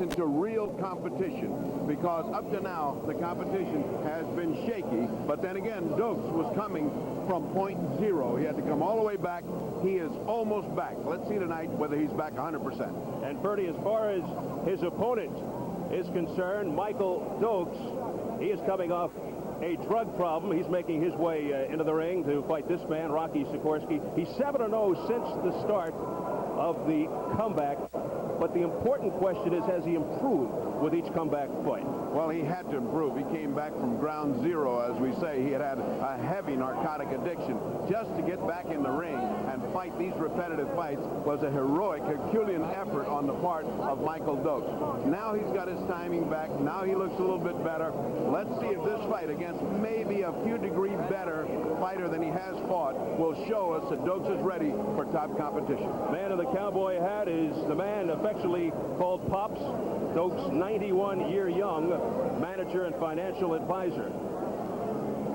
into real competition, because up to now the competition has been shaky, but then again Dokes was coming from point zero. He had to come all the way back. He is almost back. Let's see tonight whether he's back 100%. And Bertie, as far as his opponent is concerned, Michael Dokes, he is coming off a drug problem. He's making his way into the ring to fight this man, Rocky Sekorski. He's 7-0 since the start of the comeback. But the important question is, has he improved with each comeback fight? Well, he had to improve. He came back from ground zero, as we say. He had a heavy narcotic addiction. Just to get back in the ring and fight these repetitive fights was a heroic, Herculean effort on the part of Michael Dokes. Now he's got his timing back. Now he looks a little bit better. Let's see if this fight against maybe a few degree better fighter than he has fought will show us that Dokes is ready for top competition. Man in the cowboy hat is the man affectionately called Pops, Dokes, 91 year young, manager and financial advisor.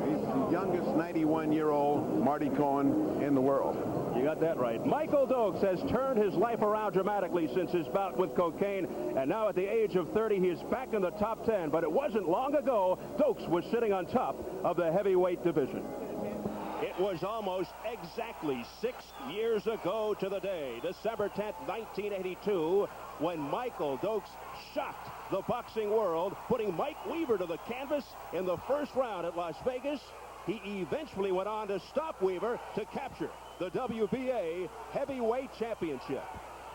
He's the youngest 91-year-old Marty Cohen in the world. You got that right. Michael Dokes has turned his life around dramatically since his bout with cocaine, and now at the age of 30, he is back in the top 10. But it wasn't long ago Dokes was sitting on top of the heavyweight division. It was almost exactly 6 years ago to the day, December 10th, 1982, when Michael Dokes shocked the boxing world, putting Mike Weaver to the canvas in the first round at Las Vegas. He eventually went on to stop Weaver to capture the WBA Heavyweight Championship.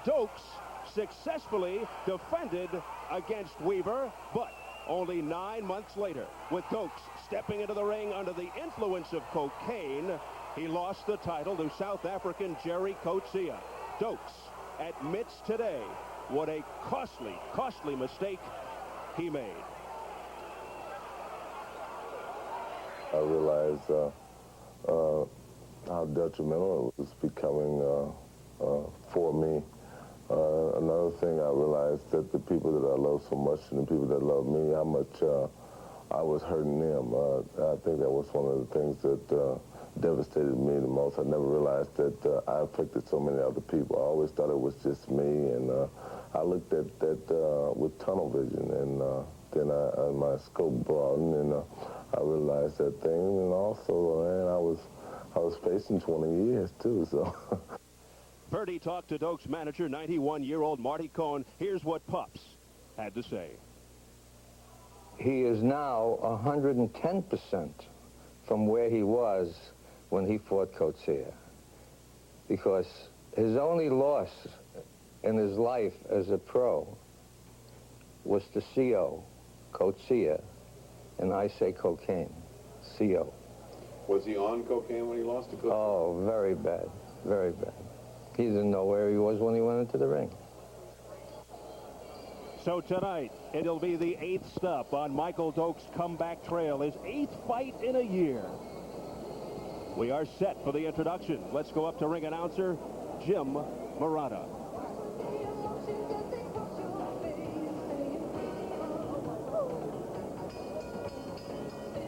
Dokes successfully defended against Weaver, but only 9 months later, with Dokes stepping into the ring under the influence of cocaine, he lost the title to South African Jerry Coetzee. Dokes admits today what a costly mistake he made. I realized how detrimental it was becoming for me. Another thing, I realized that the people that I love so much and the people that love me, how much I was hurting them. I think that was one of the things that devastated me the most. I never realized that I affected so many other people. I always thought it was just me, and I looked at that with tunnel vision, and then my scope broadened, and I realized that thing, and also, man, I was facing 20 years too, so. Bertie talked to Dokes' manager, 91-year-old Marty Cohen. Here's what Pops had to say. He is now 110% from where he was when he fought Coetzee, because his only loss in his life as a pro was to CO, Coetzee, and I say cocaine, CO. Was he on cocaine when he lost to cocaine? Oh, very bad, very bad. He didn't know where he was when he went into the ring. So tonight, it'll be the 8th stop on Michael Dokes' comeback trail, his 8th fight in a year. We are set for the introduction. Let's go up to ring announcer Jim Murata.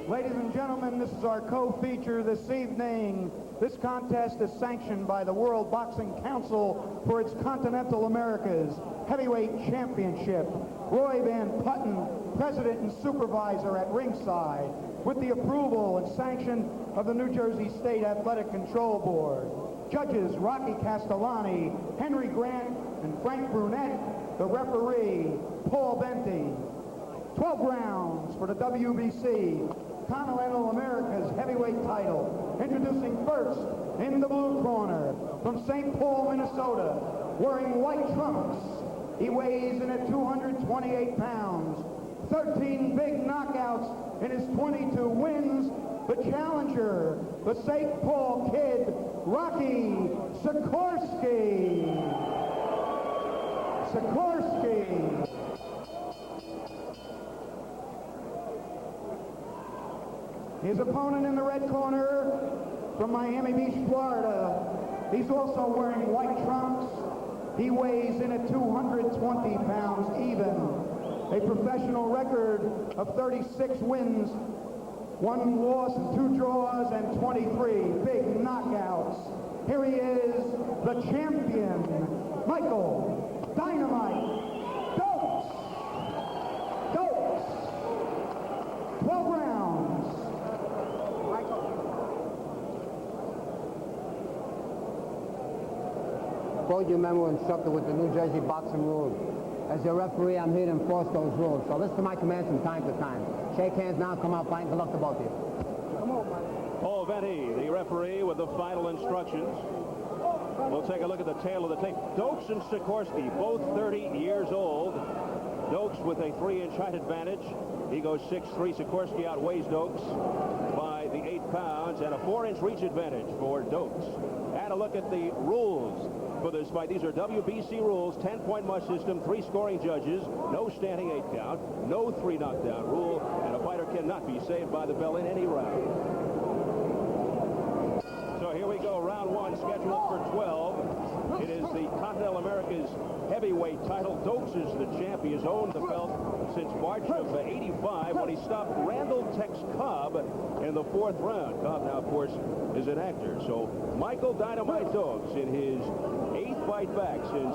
Ladies and gentlemen, this is our co-feature this evening. This contest is sanctioned by the World Boxing Council for its Continental Americas Heavyweight Championship. Roy Van Putten, President and Supervisor at ringside, with the approval and sanction of the New Jersey State Athletic Control Board. Judges Rocky Castellani, Henry Grant, and Frank Brunette. The referee, Paul Benty. 12 rounds for the WBC Continental America's heavyweight title. Introducing first, in the blue corner, from St. Paul, Minnesota, wearing white trunks. He weighs in at 228 pounds, 13 big knockouts in his 22 wins. The challenger, the St. Paul kid, Rocky Sekorski. Sekorski. His opponent in the red corner, from Miami Beach, Florida. He's also wearing white trunks. He weighs in at 220 pounds even. A professional record of 36 wins, 1 loss, 2 draws, and 23 big knockouts. Here he is, the champion, Michael Dynamite Dokes. told you, remember, instructor with the New Jersey boxing rules. As your referee, I'm here to enforce those rules. So listen to my commands from time to time. Shake hands now, come out fighting. Good luck to both of you. Come on, man. Paul Venti, the referee, with the final instructions. We'll take a look at the tail of the tape. Dokes and Sekorski, both 30 years old. Dokes with a 3-inch height advantage. He goes 6'3". Sekorski outweighs Dokes by the 8 pounds, and a 4-inch reach advantage for Dokes. And a look at the rules for this fight. These are WBC rules, 10-point must system, 3 scoring judges, no standing 8 count, no 3 knockdown rule, and a fighter cannot be saved by the bell in any round. So here we go, round 1, scheduled for 12. It is the Continental America's heavyweight title. Dokes is the champ. He has owned the belt since March of '85 when he stopped Randall Tex Cobb in the 4th round. Cobb now, of course, is an actor. So Michael Dynamite Dokes in his 8th fight back since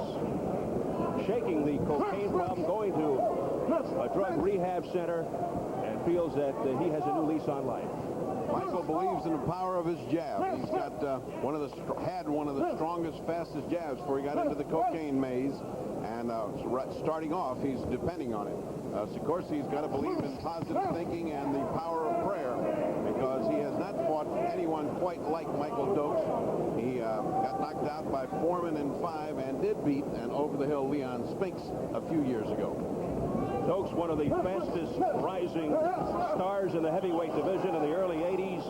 shaking the cocaine problem, going to a drug rehab center, and feels that he has a new lease on life. Michael believes in the power of his jab. He's got one of the strongest, fastest jabs before he got into the cocaine maze. And starting off, he's depending on it. Sekorski's got to believe in positive thinking and the power of prayer, because he has not fought anyone quite like Michael Dokes. He got knocked out by Foreman in 5 and did beat an over-the-hill Leon Spinks a few years ago. Dokes, one of the fastest rising stars in the heavyweight division in the early 80s,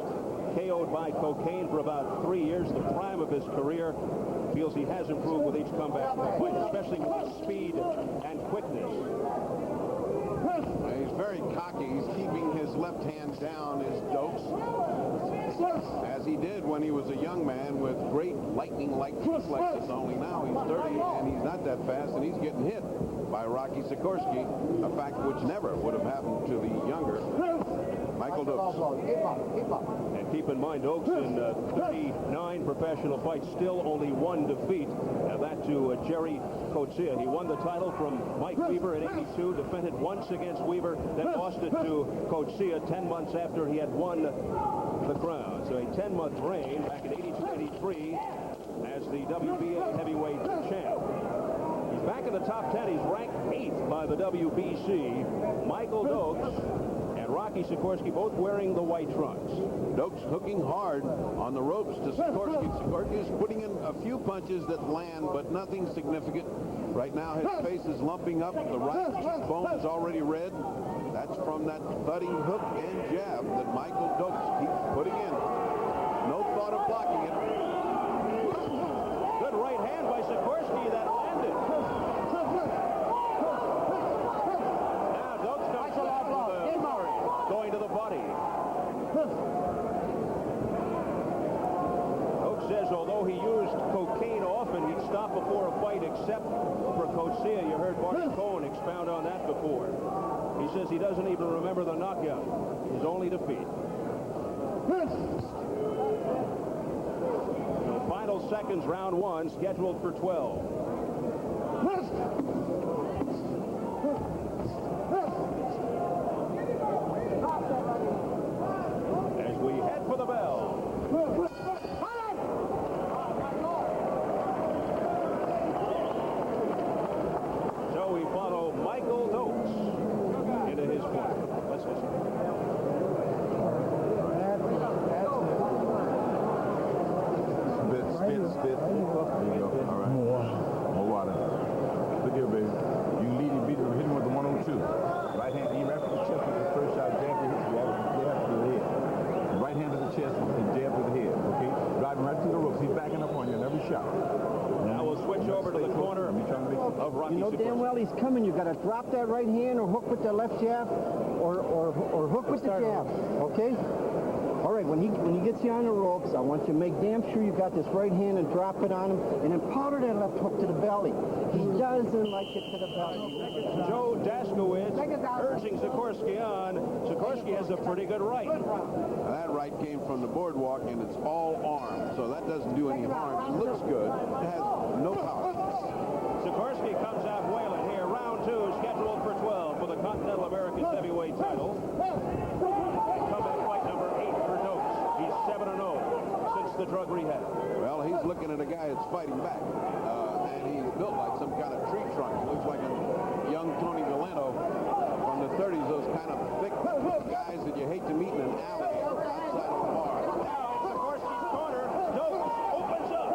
KO'd by cocaine for about 3 years, the prime of his career. Feels he has improved with each comeback fight, especially with his speed and quickness. He's very cocky. He's keeping his left hand down, is Dokes, as he did when he was a young man with great lightning-like reflexes. Only now he's 30 and he's not that fast, and he's getting hit by Rocky Sekorski, a fact which never would have happened to the younger Michael Dokes. And keep in mind, Dokes in 39 professional fights, still only 1 defeat, and that to Jerry Coetzee. He won the title from Mike Weaver in '82, defended once against Weaver, then lost it to Coetzee 10 months after he had won the crown. So a 10-month reign back in '82-'83 as the WBA heavyweight champ. He's back in the top 10. He's ranked 8th by the WBC. Michael Dokes and Rocky Sekorski both wearing the white trunks. Dokes hooking hard on the ropes to Sekorski. Sekorski is putting in a few punches that land, but nothing significant. Right now, his face is lumping up. The right cheekbone is already red. That's from that thudding hook and jab that Michael Dokes keeps putting in. No thought of blocking it. Good right hand by Sekorski that landed. Now Dokes comes back with a going to the body. Dokes says although he used cocaine often, he'd stop before a fight except for Coetzee. You heard Barney Cohen expound on that before. He says he doesn't even remember the knockout, his only defeat. So final seconds, round 1, scheduled for 12. As we head for the bell. So we follow Michael Dokes into his corner. Let's listen. Spit. There you go. All right. More water. Look here, baby. You lead him, hit him with the 102. Right hand, you wrap the chest with the first shot, jab to the head. Right hand to the chest and jab to the head, okay? Driving right through the ropes. He's backing up on you in every shot. Now we'll switch over to the corner of Rocky You know damn well he's coming. You got to drop that right hand or hook with the left jab or hook with the jab, okay? All right, when he gets you on the ropes, I want you to make damn sure you got this right hand and drop it on him, and then powder that left hook to the belly. He doesn't like it to the belly. Joe Daskowitz urging Sekorski on. Sekorski has a pretty good right. Now, that right came from the boardwalk, and it's all arm, so that doesn't do any harm. It looks good. It has no power. Sekorski comes out wailing here. Round 2 scheduled for 12 for the Continental America's heavyweight title. Comeback fight number 8 for Dokes. He's 7-0 since the drug rehab. Well, he's looking at a guy that's fighting back. and he's built like some kind of tree trunk. He looks like a young Tony Valento from the 30s, those kind of thick guys that you hate to meet in an alley outside of a bar. Now, Sekorski's corner. Dokes opens up.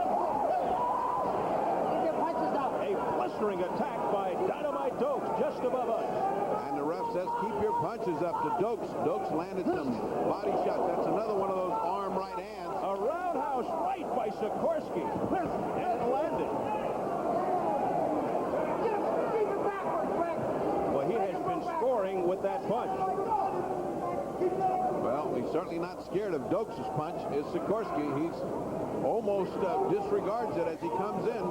Keep your punches up. A blistering attack by Dynamite Dokes just above us. And the ref says, keep your punches up to Dokes. Dokes landed some body shots. That's another one of those arm right hands. A roundhouse right by Sekorski. And it landed. Keep it backwards, Rick. Well, he has been scoring with that punch. Well, he's certainly not scared of Dokes' punch. Is Sekorski. He's almost disregards it as he comes in.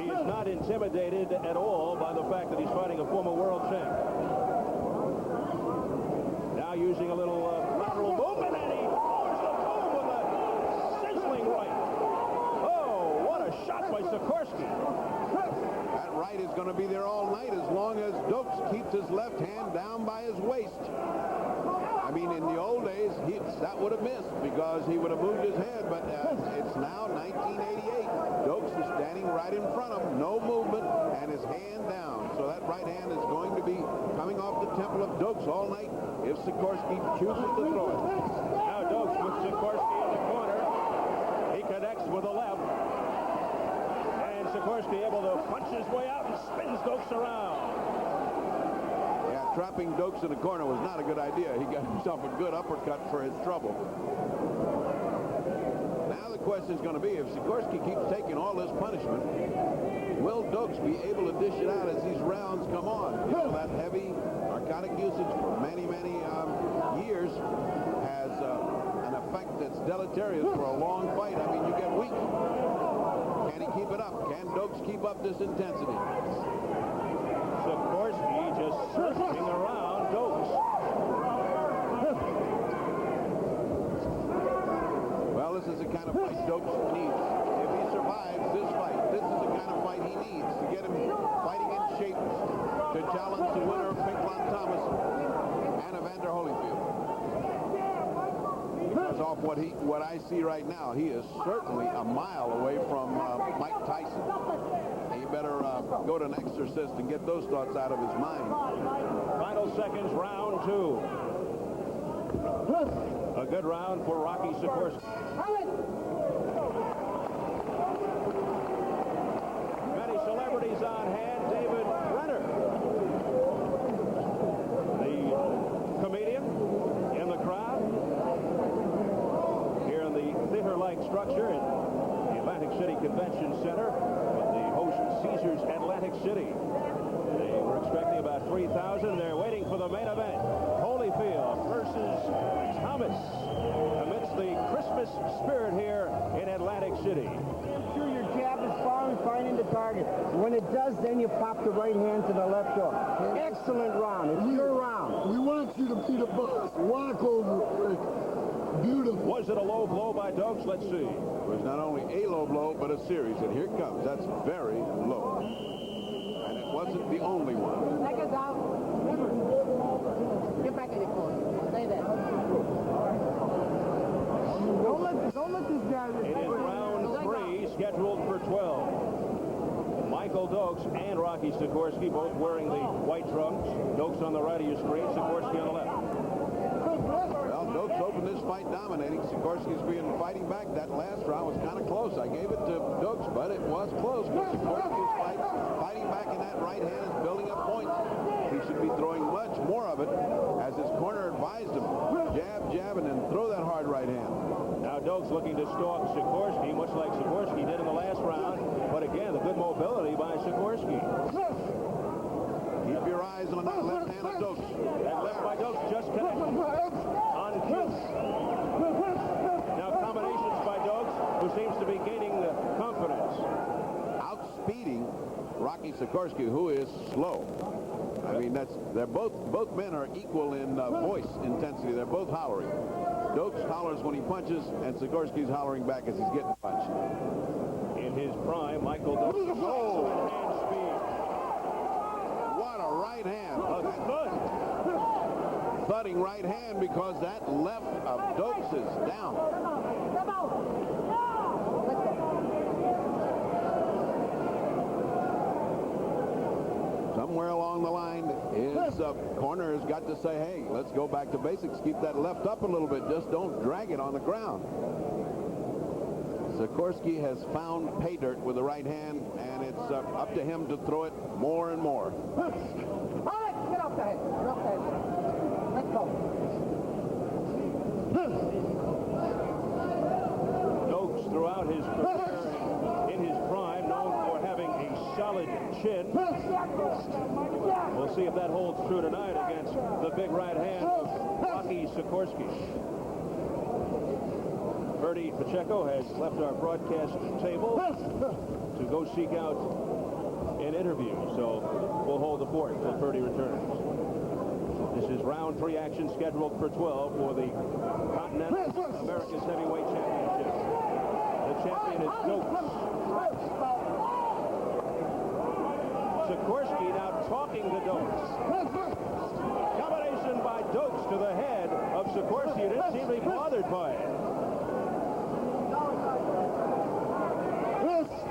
He is not intimidated at all by the fact that he's fighting a former world champ. Now using a little lateral movement, and he lowers the boom with a sizzling right. Oh, what a shot by Sekorski. That right is going to be there all night as long as Dokes keeps his left hand down by his waist. I mean, in the old days, that would have missed because he would have moved his head, but it's now 1988. Dokes is standing right in front of him, no movement, and his hand down. So that right hand is going to be coming off the temple of Dokes all night if Sekorski chooses to throw it. Now Dokes with Sekorski in the corner. He connects with the left. And Sekorski able to punch his way out and spins Dokes around. Yeah, trapping Dokes in the corner was not a good idea. He got himself a good uppercut for his trouble. Now the question is going to be, if Sekorski keeps taking all this punishment, will Dokes be able to dish it out as these rounds come on? You know, that heavy narcotic usage for many, many years has an effect that's deleterious for a long fight. I mean, you get weak. Can he keep it up? Can Dokes keep up this intensity? Sekorski just searching around Dokes. Well, this is the kind of fight Dokes needs. If he survives this fight, this is the kind of fight he needs to get him fighting in shape to challenge the winner of Pinklon Thomas and Evander Holyfield. Because off what I see right now, he is certainly a mile away from Mike Tyson. He better go to an exorcist and get those thoughts out of his mind. Final seconds, round 2. A good round for Rocky Sekorski. Many celebrities on hand. David Renner, the comedian, in the crowd here in the theater-like structure in the Atlantic City Convention Center with the host Caesars Atlantic City. They were expecting about 3,000. They're waiting for the main event. Holyfield versus Thomas amidst the Christmas spirit here in Atlantic City. I'm sure your jab is falling fine into target. When it does, then you pop the right hand to the left hook. Excellent round. It's your round. We want you to be the boss. Walk over, Rick. Beautiful. Was it a low blow by Dokes? Let's see. It was not only a low blow, but a series. And here it comes. That's very low. And it wasn't the only one. Leg is out. Get back in the corner. Stay there. Don't let this guy... It is round 3, scheduled for 12. Michael Dokes and Rocky Sekorski both wearing the white trunks. Dokes on the right of your screen, Sekorski on the left. Well, Dokes opened this fight dominating. Sekorski's been fighting back. That last round was kind of close. I gave it to Dokes, but it was close. But Sekorski's fighting back in that right hand is building up points. He should be throwing much more of it, as his corner advised him. Jab, jab, and then throw that hard right hand. Now Dokes looking to stalk Sekorski, much like Sekorski did in the last round. But again, the good mobility by Sekorski. Keep your eyes on that left hand of Dokes. That left by Dokes just connected on cue. Now combinations by Dokes, who seems to be gaining confidence. Outspeeding Rocky Sekorski, who is slow. I mean, they're both men are equal in voice intensity. They're both hollering. Dokes hollers when he punches, and Sekorski's hollering back as he's getting punched. In his prime, Michael Dokes. Oh, hand speed. What a right hand. A thud. Thudding right hand because that left of Dokes is down. Somewhere along the line, his corner has got to say, hey, let's go back to basics. Keep that left up a little bit. Just don't drag it on the ground. Sekorski has found pay dirt with the right hand, and it's up to him to throw it more and more. All right, get off the head. Get off the head. Let's go. Dokes throughout his career in his prime, known for having a solid chin. We'll see if that holds true tonight against the big right hand of Rocky Sekorski. Bertie Pacheco has left our broadcast table to go seek out an interview, so we'll hold the fort until Bertie returns. This is round 3 action scheduled for 12 for the Continental America's Heavyweight Championship. The champion is Dokes. Sekorski now talking to Dokes. Combination by Dokes to the head of Sekorski. Didn't seem to be bothered by it.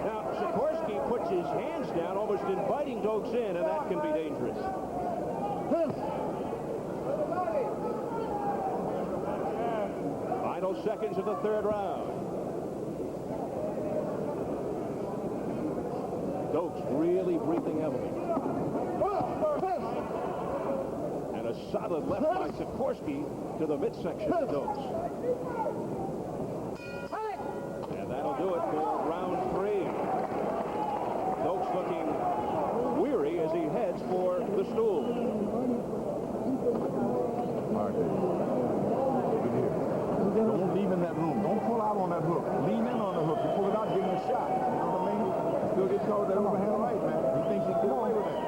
Now, Sekorski puts his hands down, almost inviting Dokes in, and that can be dangerous. Final seconds of the 3rd round. Dokes really breathing heavily. And a solid left by Sekorski to the midsection of Dokes. And that'll do it for round 3. Dokes looking weary as he heads for the stool. All right, Dave. Look here. Don't leave in that room. Don't pull out on that hook. Lean in on the hook. You pull it out, give him a shot. You know what I mean? Still get called that overhand right, man. He thinks he can get away with that.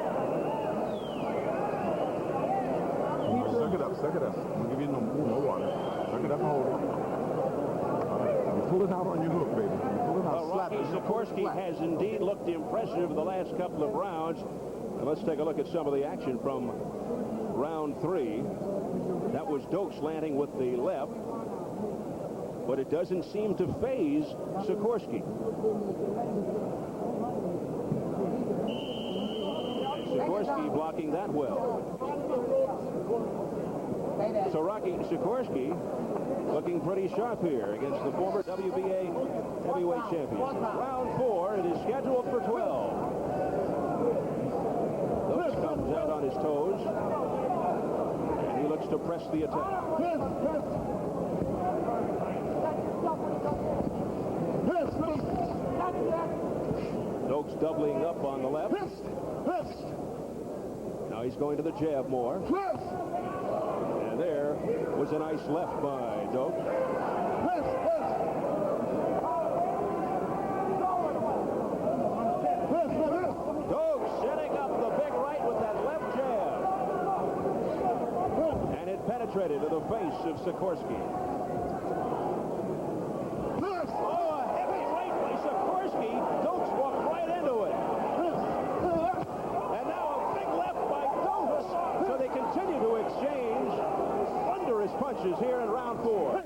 Suck it up, suck it up. I'm gonna give you no water. Suck it up and hold it. All right. You pull it out on your hook, baby. You pull it out, slap Rocky it. Sekorski has indeed looked impressive the last couple of rounds. And let's take a look at some of the action from round 3. That was Dokes landing with the left, but it doesn't seem to faze Sekorski. And Sekorski blocking that well. So Rocky Sekorski looking pretty sharp here against the former WBA heavyweight champion. Round 4, it is scheduled for 12. Dokes comes out on his toes, and he looks to press the attack. Dokes doubling up on the left. Now he's going to the jab more. And there was a nice left by Dokes. Dokes setting up the big right with that left jab. And it penetrated to the face of Sekorski. Oh, a heavy right by Sekorski. Dokes walked right into it. And now a big left by Dokes. So they continue to exchange thunderous punches here in round 4.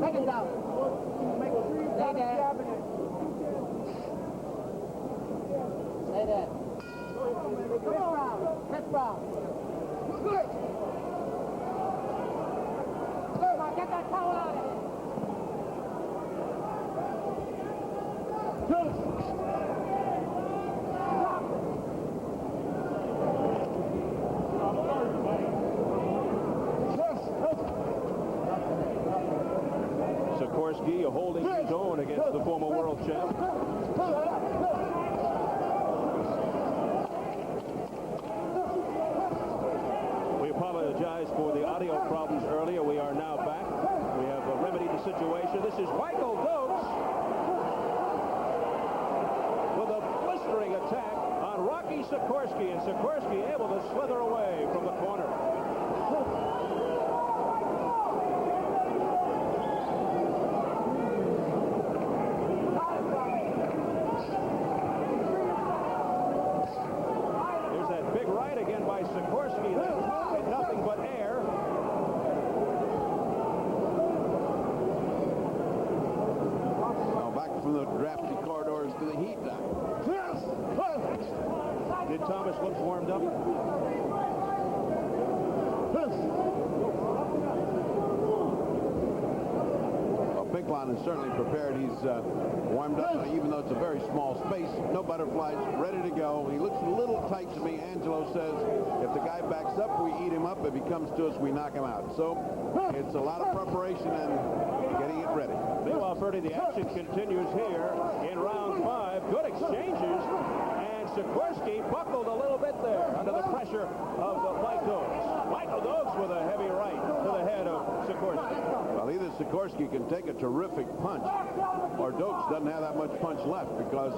Second down. Stay there. Stay there. Come around. Chris Brown. Come on, get that towel out of here. Sekorski holding his own against the former world champ. We apologize for the audio problems earlier. We are now back. We have remedied the situation. This is Michael Dokes with a blistering attack on Rocky Sekorski, and Sekorski able to slither away from the corner. Sekorski, that's nothing but air. Now back from the drafty corridors to the heat now. Did Thomas look warmed up? Well, Pinklon is certainly prepared. He's warmed up, even though it's a very small space. No butterflies, ready to go. He looks a little tight to me. Angelo says if the guy backs up, we eat him up. If he comes to us, we knock him out. So it's a lot of preparation and getting it ready. Meanwhile, Ferdy, the action continues here in round 5. Good exchanges, and Sekorski buckled a little bit there under the pressure of Mike Dokes. Michael Dokes with a heavy right to the head of Sekorski. Well, either Sekorski can take a terrific punch, or Dokes doesn't have that much punch left because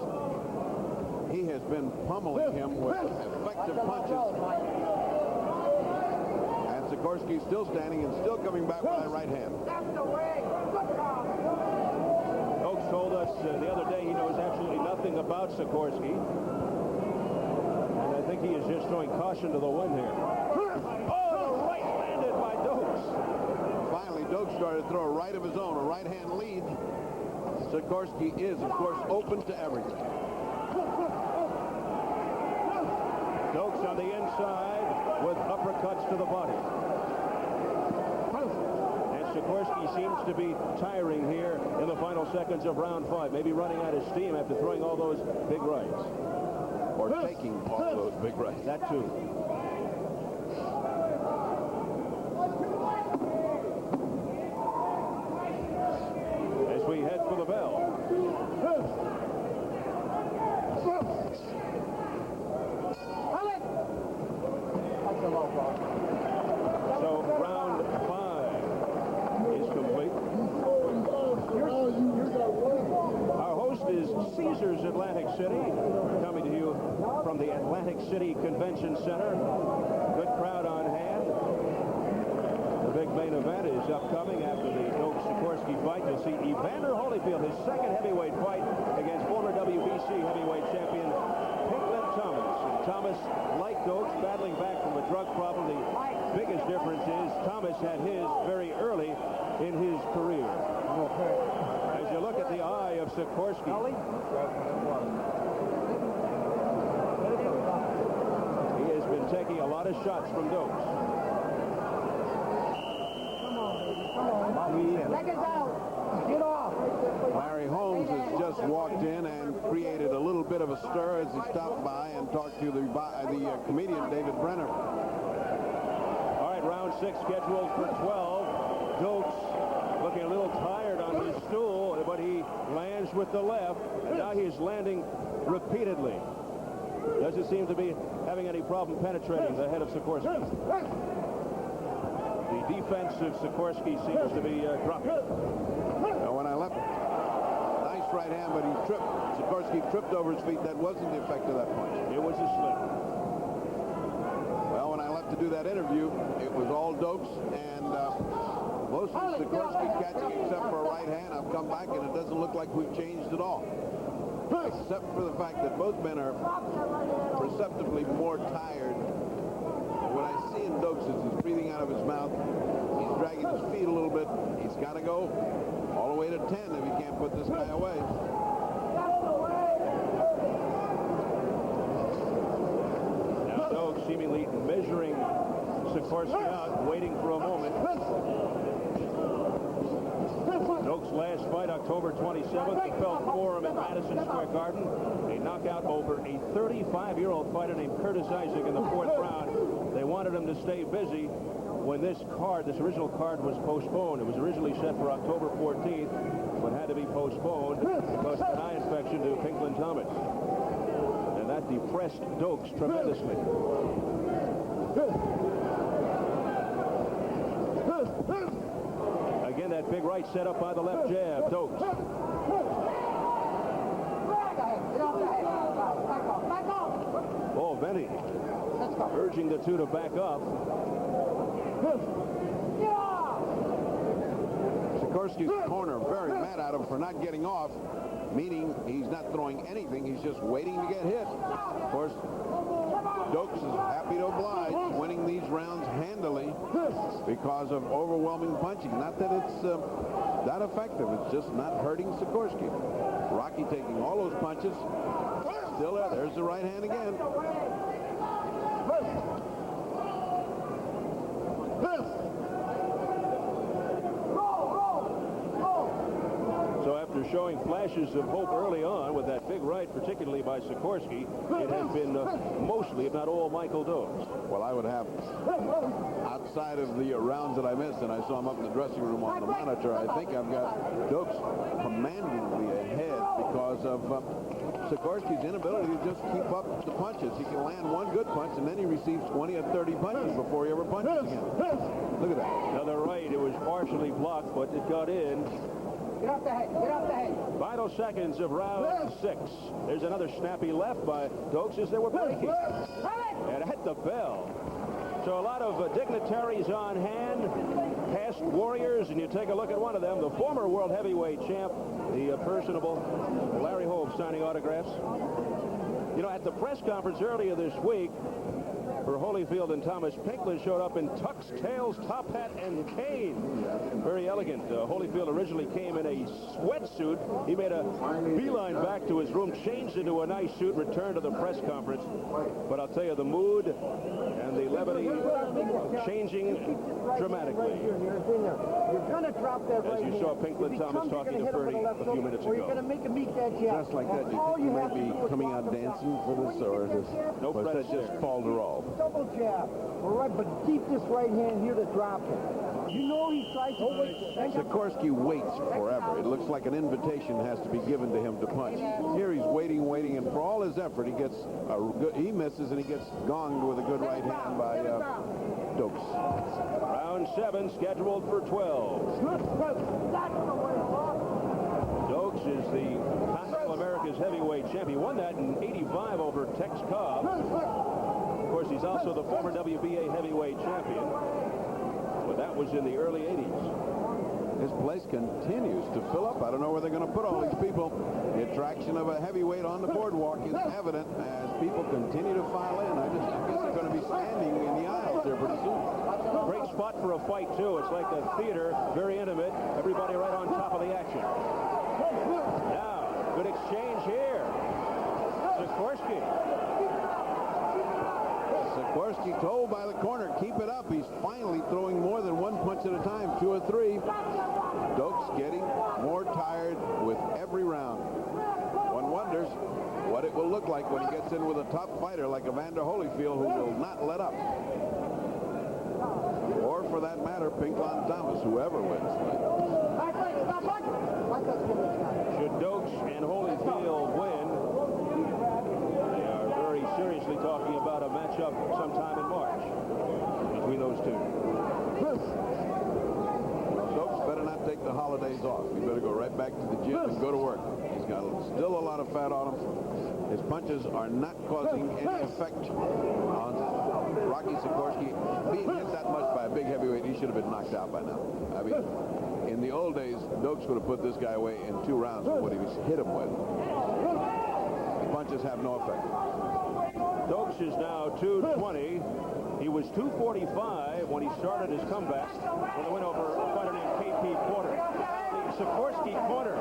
he has been pummeling him with effective punches. And Sekorski's still standing and still coming back with that right hand. Dokes told us the other day he knows absolutely nothing about Sekorski. And I think he is just throwing caution to the wind here. Oh, the right landed by Dokes. Finally, Dokes started to throw a right of his own, a right-hand lead. Sekorski is, of course, open to everything. Dokes on the inside with uppercuts to the body. And Sekorski seems to be tiring here in the final seconds of round 5, maybe running out of steam after throwing all those big rights. Or taking all those big rights. That too. As we head for the bell. So round 5 is complete. Our host is Caesars Atlantic City, coming to you from the Atlantic City Convention Center. Good crowd on hand. The big main event is upcoming after the Dokes-Sekorski fight. You'll see Evander Holyfield, his second heavyweight fight against former WBC heavyweight champion Pinklon Thomas. And Thomas, like Dokes, battling back from a drug problem. The biggest difference is Thomas had his very early in his career. As you look at the eye of Sekorski, he has been taking a lot of shots from Dokes. Leg is out. Get off. Larry Holmes has just walked in and created a little bit of a stir as he stopped by and talked to the comedian David Brenner. All right, round 6 scheduled for 12. Dokes looking a little tired on his stool, but he lands with the left, and now he's landing repeatedly. Doesn't seem to be having any problem penetrating the head of Sekorski. The defense of Sekorski seems to be dropping. Now, when I left, nice right hand, but he tripped. Sekorski tripped over his feet. That wasn't the effect of that punch. It was a slip. Well, when I left to do that interview, it was all Dokes and mostly Sekorski catching except for a right hand. I've come back and it doesn't look like we've changed at all. Except for the fact that both men are perceptibly more tired. What I see in Dokes is he's breathing out of his mouth. He's dragging his feet a little bit. He's got to go all the way to 10 if he can't put this guy away. Now Dokes seemingly measuring Sekorski out, waiting for a moment. Dokes' last fight, October 27th, he fell Forum in Madison Square Garden. A knockout over a 35-year-old fighter named Curtis Isaac in the 4th round. They wanted him to stay busy when this original card was postponed. It was originally set for October 14th, but had to be postponed because of an eye infection to Pinklin Thomas. And that depressed Dokes tremendously. Again, that big right set up by the left jab. Dokes. Get off the head. Back off. Oh, Benny urging the two to back up. Sekorski's corner very mad at him for not getting off, meaning he's not throwing anything. He's just waiting to get hit. Of course, Dokes is happy to oblige, winning these rounds handily because of overwhelming punching. Not that it's that effective. It's just not hurting Sekorski. Rocky taking all those punches. Still there. There's the right hand again. So after showing flashes of hope early on with that big right, particularly by Sekorski, it has been mostly, if not all, Michael Dokes. Well, I would have, outside of the rounds that I missed, and I saw him up in the dressing room on the monitor, I think I've got Dokes commandingly ahead because of Sekorski's inability to just keep up the punches. He can land one good punch, and then he receives 20 or 30 punches before he ever punches again. Look at that. Now the right, it was partially blocked, but it got in. Get off the head. Get off the head. Final seconds of round 6. There's another snappy left by Dokes as they were breaking. And at the bell. So a lot of dignitaries on hand, past warriors, and you take a look at one of them, the former world heavyweight champ, the personable Larry Holmes, signing autographs. You know, at the press conference earlier this week, for Holyfield and Thomas, Pinklin showed up in tux, tails, top hat, and cane. Very elegant. Holyfield originally came in a sweatsuit. He made a beeline back to his room, changed into a nice suit, returned to the press conference. But I'll tell you, the mood and the levity changing dramatically. You're going to drop that right As you saw Pinklin Thomas talking to Fernie a few minutes ago. You're going to make him meet that jab. Just like that, do you think you might be coming out dancing for this, or is this, No or is that credit just there. falderall? Double jab. All right, but keep this right hand here to drop him. You know he tries to Sekorski waits forever. It looks like an invitation has to be given to him to punch. Here he's waiting, and for all his effort, he misses, and he gets gonged with a good right hand by Dokes. Round 7 scheduled for 12. Dokes is the Continental America's heavyweight champ. He won that in '85 over Tex Cobb. Of course, he's also the former WBA heavyweight champion. But that was in the early '80s. His place continues to fill up. I don't know where they're going to put all these people. The attraction of a heavyweight on the boardwalk is evident as people continue to file in. I guess they're going to be standing in the aisles there pretty soon. Great spot for a fight, too. It's like a theater, very intimate. Everybody right on top of the action. Now, good exchange here. Sekorski. Sekorski told by the corner, keep it up. He's finally throwing more than one punch at a time, 2 or 3. Dokes getting more tired with every round. One wonders what it will look like when he gets in with a top fighter like Evander Holyfield, who will not let up. Or, for that matter, Pinklon Thomas, whoever wins. Should Dokes and Holyfield win, they are very seriously talking about a matchup sometime in March between those two. Dokes better not take the holidays off. He better go right back to the gym and go to work. He's got still a lot of fat on him. His punches are not causing any effect on Rocky Sekorski. Being hit that much by a big heavyweight, he should have been knocked out by now. I mean, in the old days, Dokes would have put this guy away in 2 rounds with what he was hit him with. The punches have no effect. Dokes is now 220. He was 245 when he started his comeback with a win over a fighter named K.P. Porter. The Sekorski corner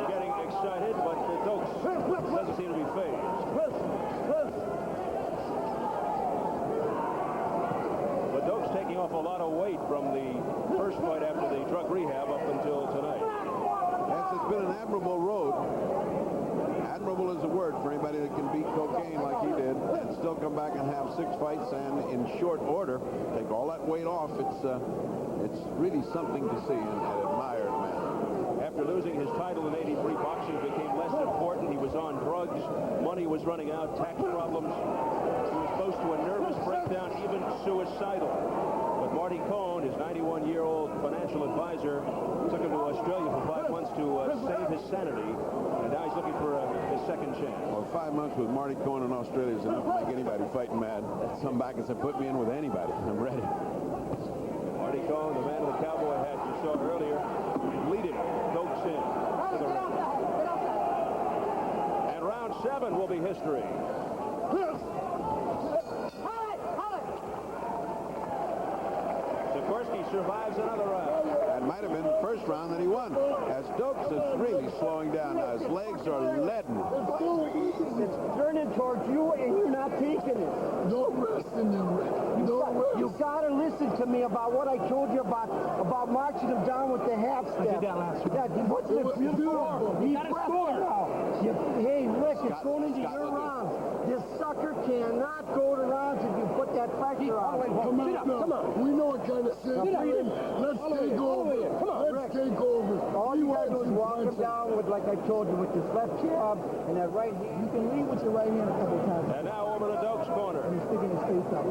getting excited, but Dokes doesn't seem to be phased. But Dokes taking off a lot of weight from the first fight after the drug rehab up until tonight. Yes, it's been an admirable road. Admirable is a word for anybody that can beat cocaine like he did and still come back and have 6 fights and in short order take all that weight off. It's really something to see and admire, man. After losing his title in '83, boxing became less important. He was on drugs. Money was running out. Tax problems. He was close to a nervous breakdown, even suicidal. But Marty Cohn, his 91-year-old financial advisor, took him to Australia for 5 months to save his sanity. And now he's looking for his second chance. Well, 5 months with Marty Cohn in Australia is enough to make anybody fighting mad. Come back and say, put me in with anybody. I'm ready. Marty Cohn, the man in the cowboy hat you saw earlier, leading Dokes in to the ring. And round 7 will be history. Sekorski survives another round. That might have been the first round that he won, as Dokes is really slowing down now. His legs are leaden. It's turning towards you, and you're not taking it. No rest in the ring. No rest. You gotta listen to me about what I told you about marching him down with the half step. Yeah, wasn't it beautiful? He got a score now. Hey, Rick, it's going into your rounds. This sucker cannot go to rounds if you put that pressure on him. Come on. We know what kind of shit we're in. Let's take over. Let's take over. All you gotta do is walk him down with, like I told you, with this left jab and that right hand. You can lead with your right hand a couple times. And now over to Dokes' corner. And he's sticking his face out.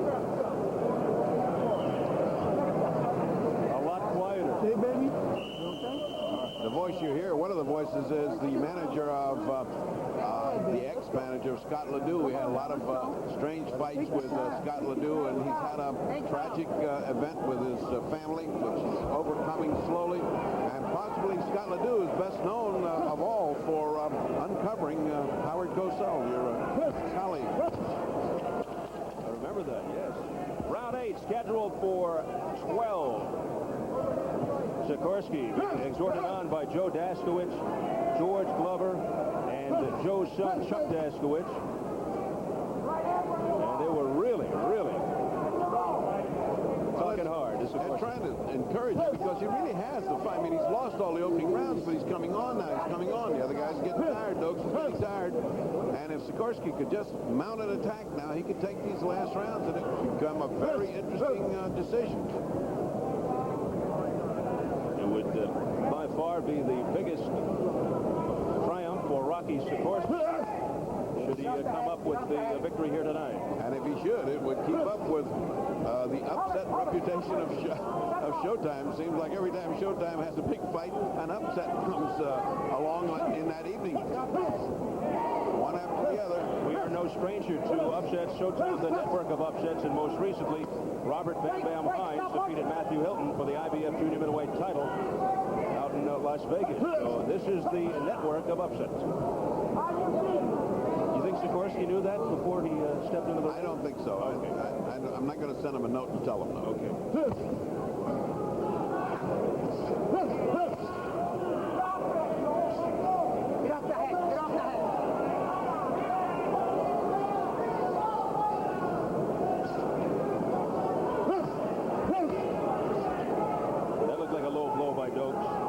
A lot quieter. Hey, baby. The voice you hear, one of the voices is the manager of, the ex-manager of Scott Ledoux. We had a lot of strange fights with Scott Ledoux, and he's had a tragic event with his family, which is overcoming slowly. And possibly Scott Ledoux is best known of all for uncovering Howard Cosell, your colleague. I remember that, yes. Round 8 scheduled for 12. Sekorski being exhorted on by Joe Daskowitz, George Glover, and Joe's son, Chuck Daskowitz. And they were really talking hard. And trying to encourage him because he really has the fight. I mean, he's lost all the opening rounds, but he's coming on now. He's coming on. The other guy's getting tired. Dokes is getting tired. And if Sekorski could just mount an attack now, he could take these last rounds, and it could become a very interesting decision. It would by far be the biggest triumph for Rocky Sekorski should he come up with the victory here tonight. And if he should, it would keep up with the upset reputation of Showtime. Seems like every time Showtime has a big fight, an upset comes along in that evening. One after the other. We are no stranger to upsets. Showtime's the network of upsets, and most recently, Robert Bam Bam Hines defeated Matthew Hilton for the IBF junior middleweight title out in Las Vegas. So this is the network of upsets. You think Sekorski knew that before he stepped into the ring? I don't think so. Okay. I'm not going to send him a note to tell him, though. Okay. Get off the head. Get off the head. That looked like a low blow by Dokes.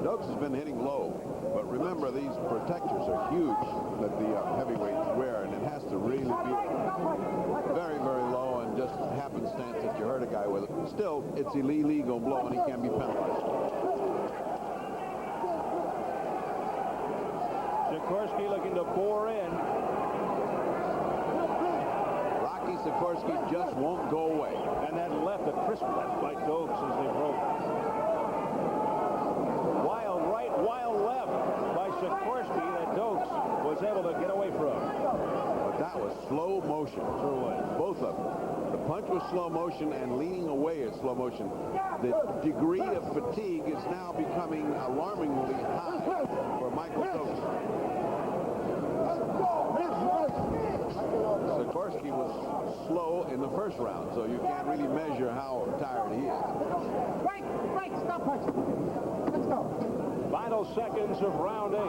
Dokes has been hitting low, but remember, these protectors are huge that the heavyweights wear, and it has to really be very, very low and just happenstance that you hurt a guy with it. Still, it's illegal blow, and he can be penalized. Sekorski looking to bore in. Rocky Sekorski just won't go away. And that left, a crisp left by Dokes as they broke. Wild right, wild left by Sekorski that Dokes was able to get away from. But that was slow motion. Sure was. Both of them. The punch was slow motion and leaning away is slow motion. The degree of fatigue is now becoming alarmingly high for Michael Dokes. Sekorski was slow in the first round, so you can't really measure how tired he is. Frank, stop punching. Let's go. Final seconds of round 8.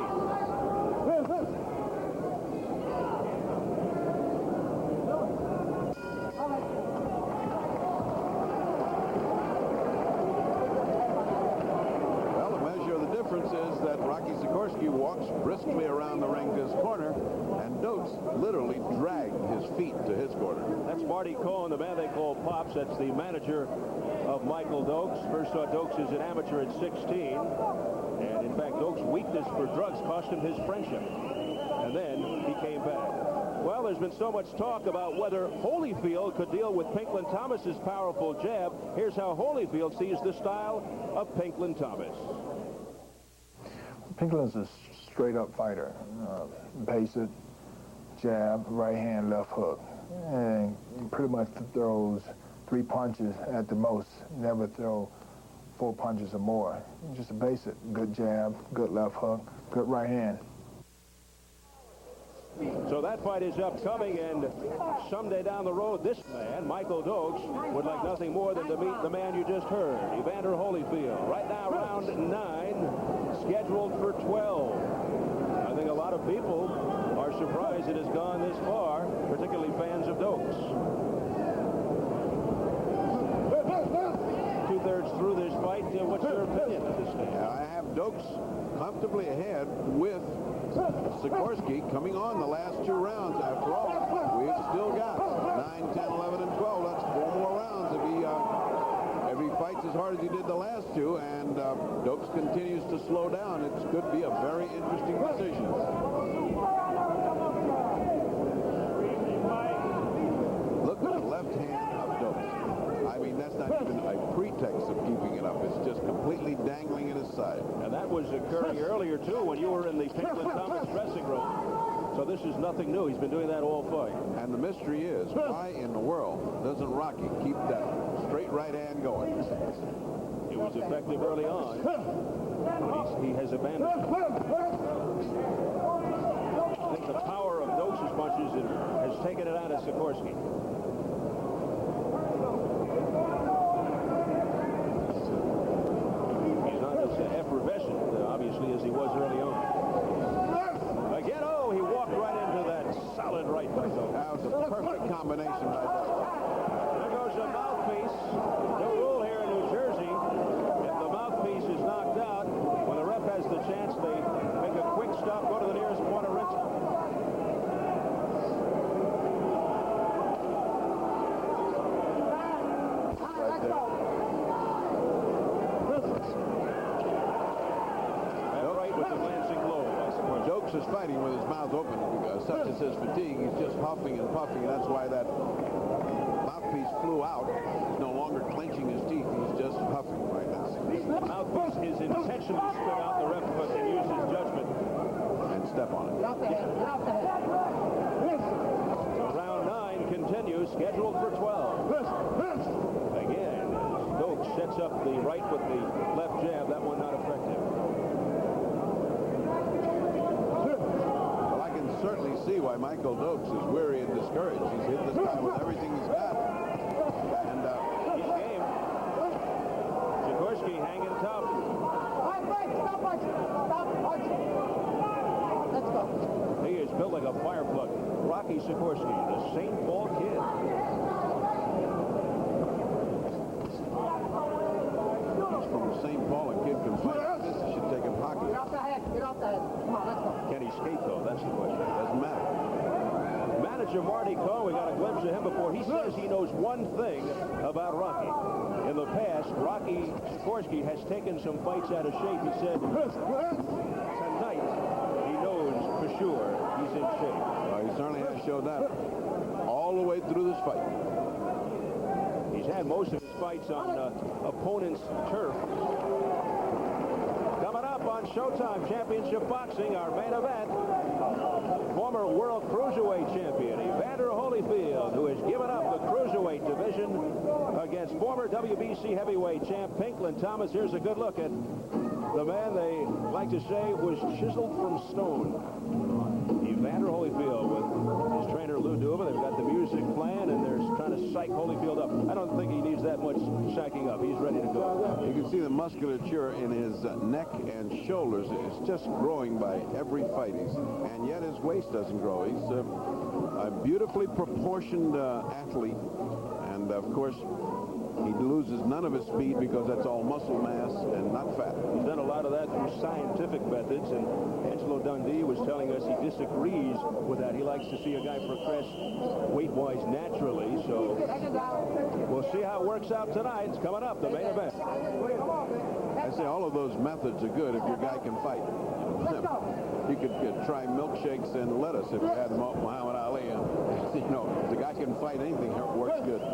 Well, the measure of the difference is that Rocky Sekorski walks briskly around the ring to his corner, and Dokes literally dragged his feet to his corner. That's Marty Cohen, the man they call Pops. That's the manager of Michael Dokes. First saw Dokes as an amateur at 16. And in fact, Dokes' weakness for drugs cost him his friendship. And then he came back. Well, there's been so much talk about whether Holyfield could deal with Pinklin Thomas's powerful jab. Here's how Holyfield sees the style of Pinklin Thomas. Pinklin's a straight-up fighter. Pace it, jab, right hand, left hook. And he pretty much throws 3 punches at the most. Never throw 4 punches or more. Just a basic, good jab, good left hook, good right hand. So that fight is upcoming, and someday down the road, this man, Michael Dokes, would like nothing more than to meet the man you just heard, Evander Holyfield. Right now, round 9, scheduled for 12. I think a lot of people are surprised it has gone this far, particularly fans of Dokes. 2/3 through this fight, what's your opinion at this stage? I have Dokes comfortably ahead with Sekorski coming on the last 2 rounds. After all, we've still got 9, 10, 11, and 12. That's 4 more rounds if he fights as hard as he did the last 2, and Dokes continues to slow down. It could be a very interesting decision. Look at the left hand of Dokes. I mean, that's not even a pretext of keeping it up. It's just completely dangling at his side. And that was occurring earlier, too, when you were in the Pinklin Thomas dressing room. So this is nothing new. He's been doing that all fight. And the mystery is, why in the world doesn't Rocky keep that straight right hand going? It was effective early on, but he has abandoned it. I think the power of Dokes' punches has taken it out of Sekorski. Effervescent, obviously, as he was early on. Again, he walked right into that solid right by Dokes. That was a perfect combination by Dokes. There goes a mouthpiece. The rule here in New Jersey, if the mouthpiece is knocked out, when the ref has the chance, they make a quick stop, go to the nearest corner, rinse it. Dokes is fighting with his mouth open, such as his fatigue. He's just huffing and puffing, and that's why that mouthpiece flew out. He's no longer clenching his teeth. He's just huffing right now. The mouthpiece is intentionally spit out. The ref can use his judgment and step on it. Get off the head. Get off the head. So round 9 continues, scheduled for 12. Again, Dokes sets up the right with the left jab. That one not effective. by Michael Dokes is weary and discouraged. He's hit this guy with everything he's got. And he's game. Sekorski hanging tough. Stop punching. Stop punching. Let's go. He is built like a fire plug. Rocky Sekorski, the St. Paul kid. From St. Paul, a kid can fight. This should take him hockey. Get off the head. Get off the head. Come on, let's go. Can he skate, though? That's the question. Doesn't matter. Manager Marty Cohn, we got a glimpse of him before. He says he knows one thing about Rocky. In the past, Rocky Sekorski has taken some fights out of shape. He said tonight he knows for sure he's in shape. He certainly has showed that all the way through this fight. He's had most of his fights on opponent's turf. Coming up on Showtime Championship Boxing, our main event, former World Cruiserweight Champion Evander Holyfield, who has given up the Cruiserweight division against former WBC Heavyweight Champ Pinklin Thomas. Here's a good look at the man they like to say was chiseled from stone. Evander Holyfield with his trainer Lou Duva. They've got the music playing and they're trying to psych Holyfield up. I don't think he needs that much psyching up. He's ready to go. You can see the musculature in his neck and shoulders. It's just growing by every fight. And yet his waist doesn't grow. He's a beautifully proportioned athlete. And of course, he loses none of his speed because that's all muscle mass and not fat. He's done a lot of that through scientific methods, and Angelo Dundee was telling us he disagrees with that. He likes to see a guy progress weight-wise naturally, so we'll see how it works out tonight. It's coming up, the main event. I say all of those methods are good if your guy can fight. You could try milkshakes and lettuce if you had Muhammad Ali. You know, if the guy can fight anything, it works good.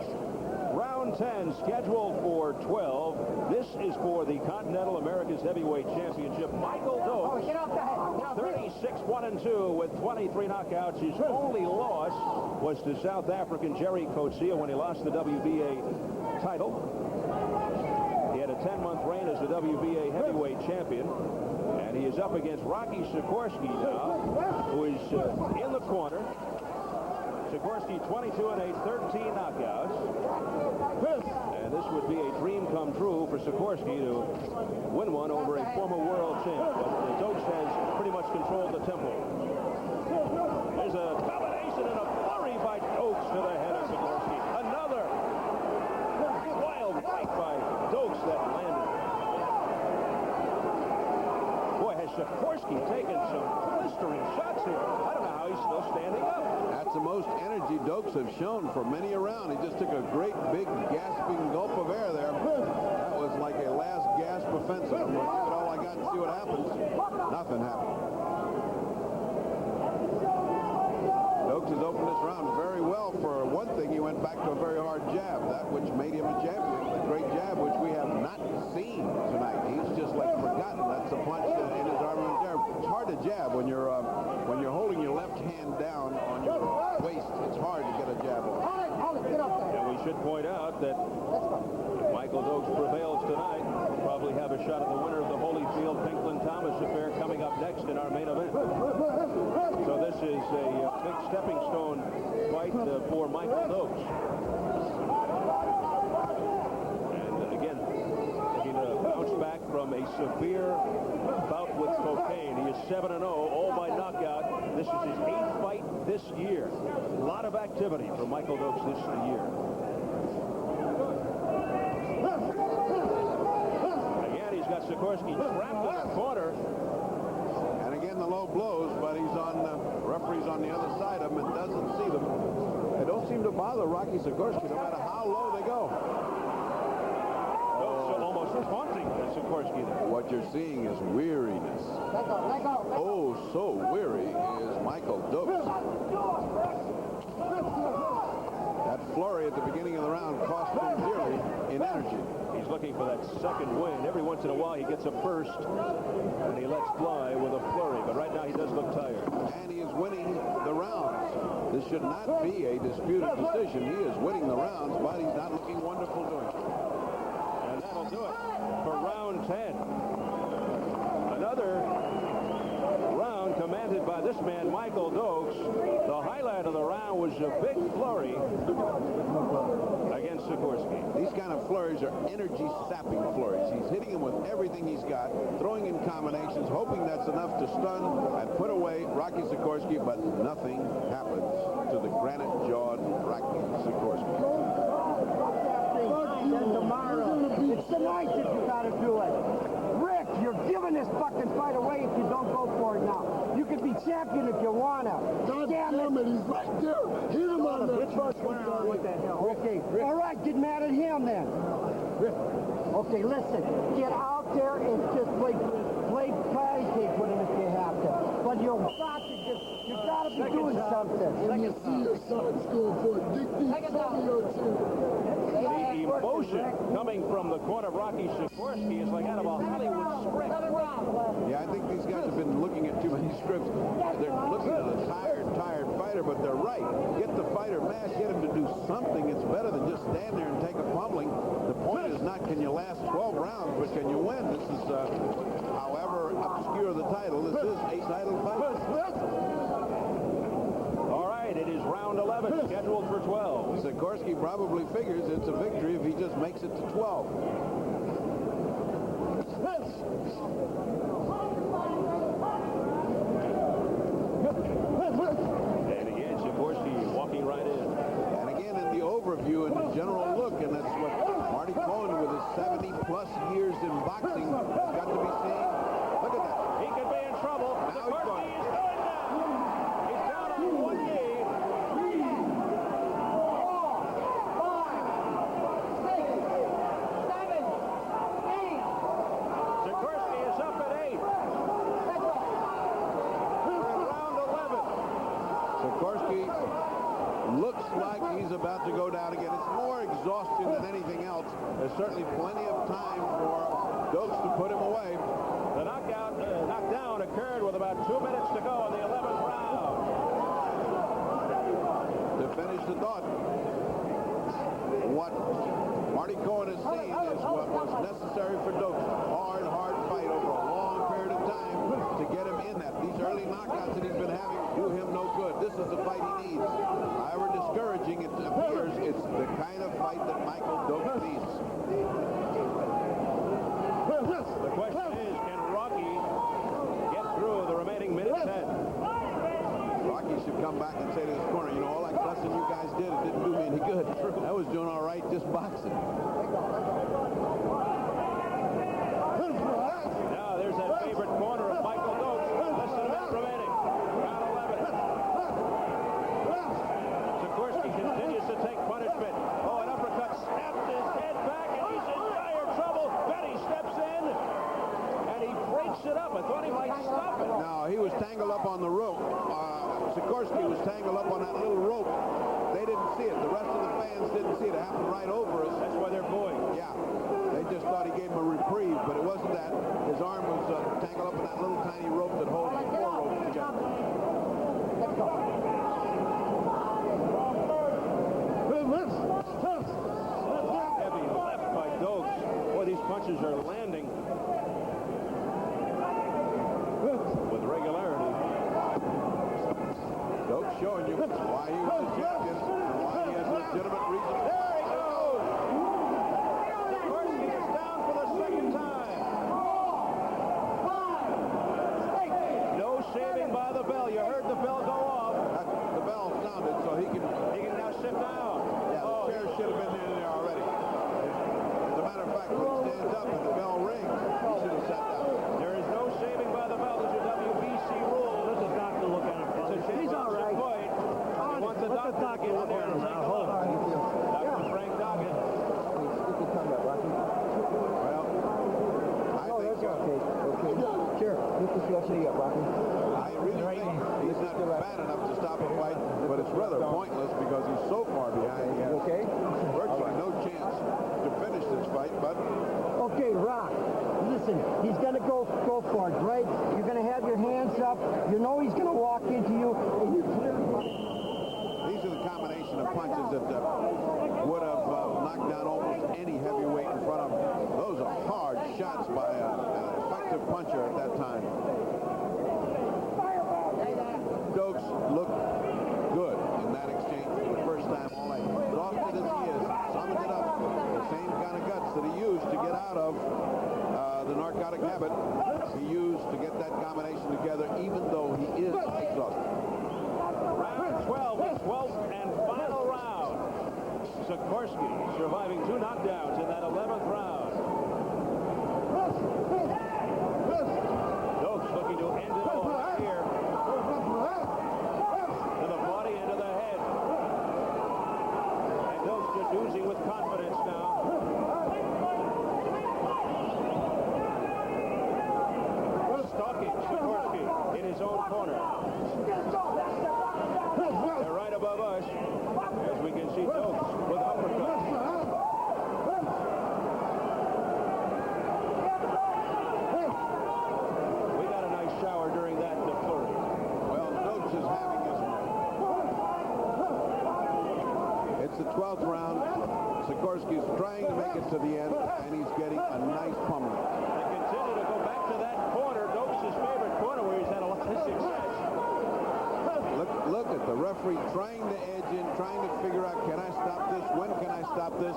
Round 10 scheduled for 12. This is for the Continental America's Heavyweight Championship. Michael Dokes, 36-1-2 with 23 knockouts. His only loss was to South African Jerry Coetzee when he lost the WBA title. He had a 10-month reign as the WBA Heavyweight Champion. And he is up against Rocky Sekorski now, who is in the corner. Sekorski 22-8, 13 knockouts. And this would be a dream come true for Sekorski to win one over a former world champ. But Dokes has pretty much controlled the tempo. There's a combination and a flurry by Dokes to the head of Sekorski. Another wild right by Dokes that landed. Boy, has Sekorski taken some blistering shots here. I don't know how he's still standing up. That's the most energy Dokes have shown for many a round. He just took a great big gasping gulp of air there. That was like a last gasp offensive. I'm going to give it all I got and see what happens. Nothing happened. Dokes has opened this round very well. For one thing, he went back to a very hard jab, that which made him a champion. A great jab, which we have not seen tonight. He's just like forgotten. That's a punch in his arm. It's hard to jab when you're holding your left hand down on your waist. It's hard to get a jab on. And we should point out that if Michael Dokes prevails tonight, we'll probably have a shot at the winner of the Holyfield Pinklin Thomas affair coming up next in our main event. So this is a big stepping stone fight for Michael Dokes. And again, he bounced back from a severe bout with cocaine. He is 7-0, all by knockout. This is his 8th fight this year. A lot of activity for Michael Dokes this year. Again, he's got Sekorski trapped in the corner. And again, the low blows, but he's on the referee's on the other side of him and doesn't see them. They don't seem to bother Rocky Sekorski no matter how low they go. Almost taunting Sekorski there. What you're seeing is weariness. Oh, so weary is Michael Dokes. That flurry at the beginning of the round cost him dearly in energy. He's looking for that second win. Every once in a while he gets a burst and he lets fly with a flurry. But right now he does look tired. And he is winning the rounds. This should not be a disputed decision. He is winning the rounds, but he's not looking wonderful doing it. And that'll do it for round 10. Another round commanded by this this man, Michael Dokes, the highlight of the round was a big flurry against Sekorski. These kind of flurries are energy-sapping flurries. He's hitting him with everything he's got, throwing in combinations, hoping that's enough to stun and put away Rocky Sekorski, but nothing happens to the granite-jawed Rocky Sekorski. Tomorrow. It's tonight that you got to do it. Rick, you're giving this fucking fight away if you don't go for it now. You could be champion if you wanna. God damn it, he's right there. Hit him on the fucking target. What the hell? Okay, all right, get mad at him then. Okay, listen, get out there and just play patty cake with him if you have to. But you gotta be doing something. And you see your sons going for it. Dig these some of your two. The emotion coming from the corner of Rocky Sekorski is like out of a Hollywood script. Yeah, I think these guys have been looking at too many scripts. They're looking at a tired fighter, but they're right. Get the fighter mad, get him to do something. It's better than just stand there and take a pummeling. The point is not can you last 12 rounds, but can you win? This is, however obscure the title, this is a title fight. All right, it is round 11, scheduled for 12. Sekorski probably figures it's a victory if he just makes it to 12. And again, Sekorski walking right in. And again, in the overview and the general look, and that's what Marty Cohen, with his 70-plus years in boxing, has got to be seeing. Look at that. He could be in trouble. Sekorski is going down. He's down on one knee. Sekorski is up at 8. We're in round 11. Sekorski looks like he's about to go down again. It's more exhaustion than anything else. There's certainly plenty of time for Dokes to put him away. The knockdown occurred with about 2 minutes to go in the 11th round. To finish the thought, what Marty Cohen has seen is what was necessary for Dokes. A hard fight over a long period of time to get him in that. These early knockouts that he's been having do him no good. This is the fight he needs. However discouraging it appears, it's the kind of fight that Michael Dokes needs. The question is, can Rocky get through the remaining minute 10? Rocky should come back and say to his corner, you know, all that cussing you guys did, it didn't do me any good. I was doing all right just boxing. Now there's that favorite corner of Michael Dokes. Less than a minute remaining. Round 11. Sekorski continues to take punishment. Oh, an uppercut snapped his head back, and he's in dire trouble. Betty steps in, and he breaks it up. I thought he might stop it. No, he was tangled up on the rope. Sikorsky was tangled up on that little rope. They didn't see it. The rest of the fans didn't see it. It happened right over us. That's why they're booing. Yeah. They just thought he gave him a reprieve, but it wasn't that. His arm was tangled up in that little tiny rope that holds the four ropes together. Let's go. Heavy left by Dokes. Boy, these punches are landing with regularity. Dokes showing you why he was the champion and why he has legitimate reason. There he goes! Sekorski is down for the second time. No saving by the bell. You heard the bell go off. The bell sounded, so he can now sit down. Yeah, the chair should have been in there already. As a matter of fact, when he stands up and the bell rings, he should have sat down. There is no saving by the bell. These are WBC rules. Let the doctor look at him. It's a He's all right. point. He wants the doctor to get in there and take a look. Dr. Frank Doggett. Well, I think Sure. I really think he's not bad enough to stop a fight, but it's rather pointless because he's so far behind. He has virtually no chance to finish this fight, but Okay, Rock, listen, he's going to go for it, right? You're going to have your hands up. You know he's going to walk into you, and you clear. these are the combination of punches that would have knocked down almost any heavyweight in front of him. Those are hard shots by an effective puncher at that time. look good in that exchange for the first time all night. Exhausted as he is, summoned it up. The same kind of guts that he used to get out of the narcotic habit, he used to get that combination together, even though he is exhausted. Round 12, the 12th and final round. Sekorski surviving 2 knockdowns in that 11th round. Dokes looking to end it all right here. To the body and to the head. And Dokes just oozing with confidence now. Stalking Sekorski in his own corner. They're right above us, as we can see Dokes with uppercuts. We got a nice shower during that flurry. Well, Dokes is having his moment. It's the 12th round. Sekorski's trying to make it to the end, and he's getting a nice pummeling. They continue to go back to that corner, Dokes' favorite corner, where he's had a lot of success. Look at the referee trying to edge in, trying to figure out, can I stop this? When can I stop this?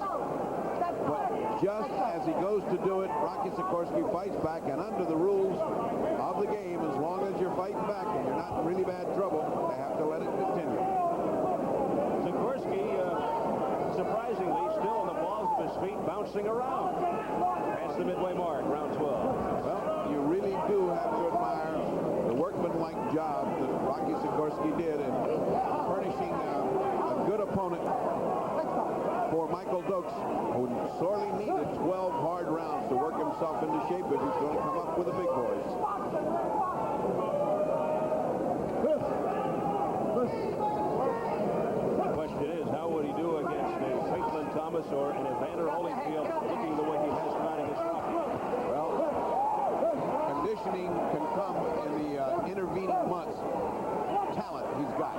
But just as he goes to do it, Rocky Sekorski fights back, and under the rules of the game, as long as you're fighting back and you're not in really bad trouble, they have to let it continue. Sekorski, surprisingly, still on the balls of his feet, bouncing around. Past the midway mark, round 12. Well, you really do have to admire the workmanlike job that Rocky Sekorski did in furnishing a good opponent for Michael Dokes, who sorely needed 12 hard rounds to work himself into shape if he's going to come up with the big boys. The question is, how would he do against a Maitland Thomas or an Evander Holyfield looking the way he has tonight against Rocky? Well, conditioning can come in the intervening months. Talent he's got.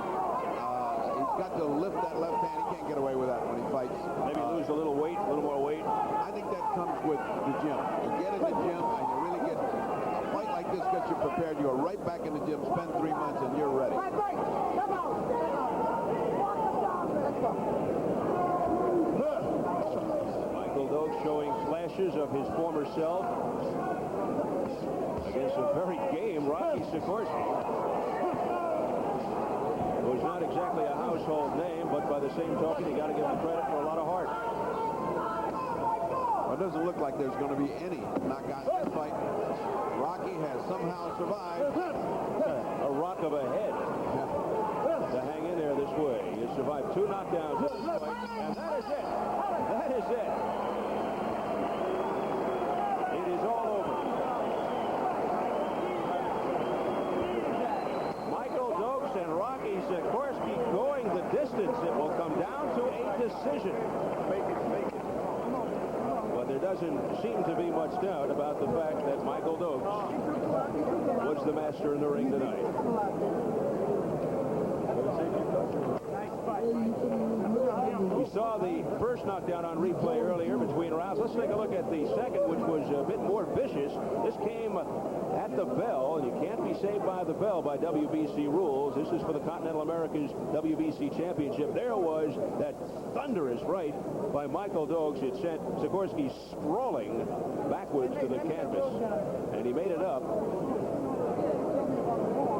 He's got to lift that left hand. He can't get away with that when he fights. Maybe lose a little weight, a little more weight. I think that comes with the gym. You get in the gym and you really get a fight like this gets you prepared. You're right back in the gym, spend 3 months, and you're ready. Michael Dokes showing flashes of his former self against a very game Rocky Sekorski, who's not exactly a household name, but by the same token, you got to give him credit for a lot of heart. Well, it doesn't look like there's going to be any knockout in this fight. Rocky has somehow survived. A rock of a head to hang in there this way. He has survived 2 knockdowns in this fight, and that is it. That is it. It is all over. Michael Dokes and Rocky Sekorski going the distance. It will come down to a decision. Make it. But there doesn't seem to be much doubt about the fact that Michael Dokes was the master in the ring tonight. We saw the first knockdown on replay earlier between rounds. Let's take a look at the second, which was a bit more vicious. This came at the bell, and you can't be saved by the bell by WBC rules. This is for the Continental America's WBC Championship. There was that thunderous right by Michael Dokes. It sent Sekorski sprawling backwards to the canvas, and he made it up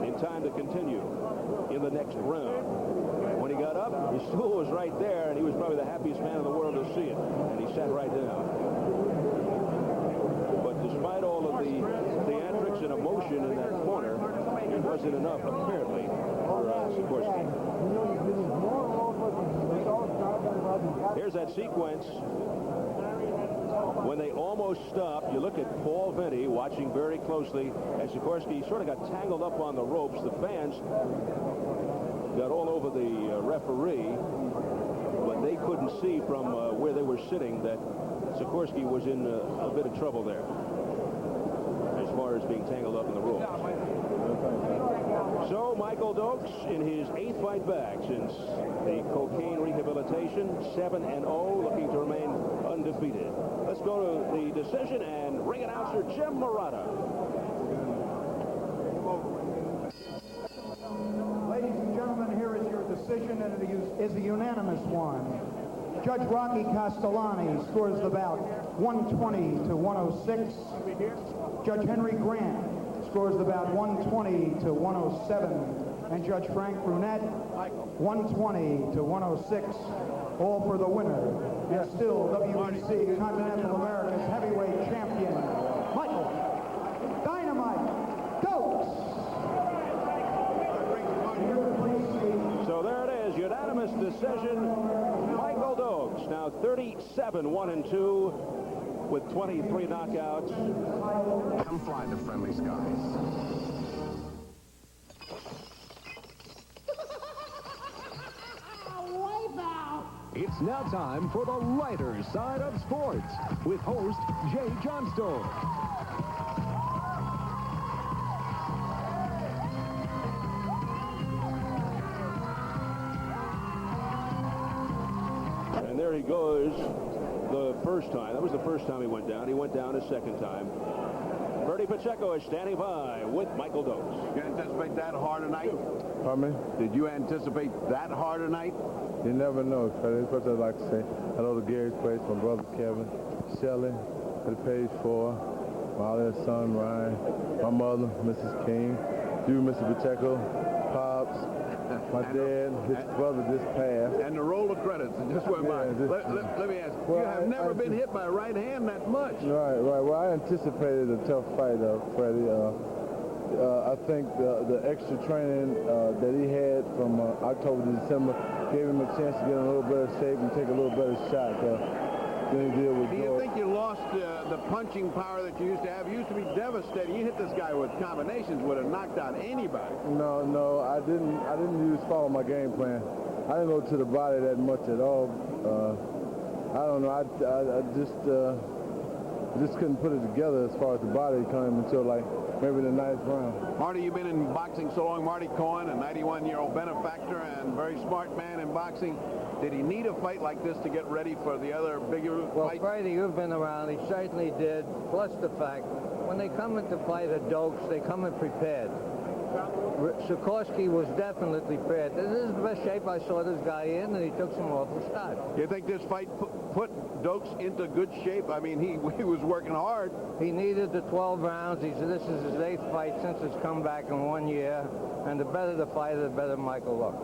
in time to continue in the next round. When he got up, his stool was right there, and he was probably the happiest man in the world to see it, and he sat right down. But despite all of the theatrics and emotion in that corner, it wasn't enough, apparently, for Sekorski. Here's that sequence when they almost stopped. You look at Paul Vinny watching very closely as Sekorski sort of got tangled up on the ropes. The fans got all over the referee, but they couldn't see from where they were sitting that Sekorski was in a bit of trouble there as far as being tangled up in the ropes. So Michael Dokes, in his 8th fight back since the cocaine rehabilitation, 7-0, looking to remain undefeated. Let's go to the decision and ring announcer Jim Murata. Ladies and gentlemen, decision, and it is a unanimous one. Judge Rocky Castellani scores the bout 120 to 106. Judge Henry Grant scores the bout 120 to 107. And Judge Frank Brunette, 120 to 106. All for the winner. And still WBC Continental America's heavyweight champion, Michael Dynamite Dokes. So there it is, unanimous decision. Michael Dokes, now 37-1-2 with 23 knockouts. Come fly the friendly skies. It's now time for the lighter side of sports with host Jay Johnstone. And there he goes the first time. That was the first time he went down. He went down a second time. Bertie Pacheco is standing by with Michael Dokes. You anticipate that hard tonight? Pardon me? Did you anticipate that hard tonight? You never know, Freddie. First, I'd like to say hello to Gary's place, my brother Kevin, Shelley, at page 4, my other son Ryan, my mother, Mrs. King, you, Mr. Pacheco, Pops, my dad, his brother just passed. And the roll of credits just went by. Let me ask you, you have never been hit by a right hand that much. Right. Well, I anticipated a tough fight, Freddie. I think the extra training that he had from October to December gave him a chance to get in a little better shape and take a little better shot than he did with Do you think you lost the punching power that you used to have? You used to be devastating. You hit this guy with combinations, would have knocked out anybody. No, I didn't follow my game plan. I didn't go to the body that much at all. I don't know. I just couldn't put it together as far as the body came until like maybe the 9th round. Marty, you've been in boxing so long. Marty Cohen, a 91-year-old benefactor and very smart man in boxing. Did he need a fight like this to get ready for the other bigger fight? Well, Brady, you've been around. He certainly did. Plus the fact, when they come in to fight a Dokes, they come in prepared. Sekorski was definitely prepared. This is the best shape I saw this guy in, and he took some awful shots. You think this fight put Dokes into good shape? I mean, he was working hard. He needed the 12 rounds. He said this is his 8th fight since his comeback in 1 year, and the better the fighter, the better Michael looked.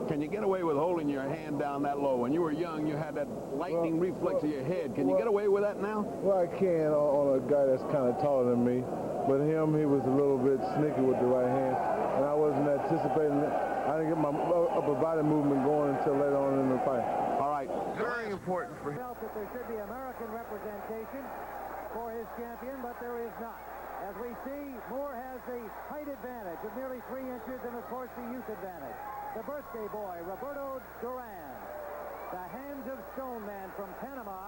Can you get away with holding your hand down that low? When you were young, you had that lightning reflex of your head. Can you get away with that now? Well, I can on a guy that's kind of taller than me. But him, he was a little bit sneaky with the right hand, and I wasn't anticipating it. I didn't get my upper body movement going until later on in the fight. All right. Very important for him. Felt that there should be American representation for his champion, but there is not. As we see, Moore has the height advantage of nearly 3 inches and, of course, the youth advantage. The birthday boy, Roberto Duran, the Hands of Stone man from Panama.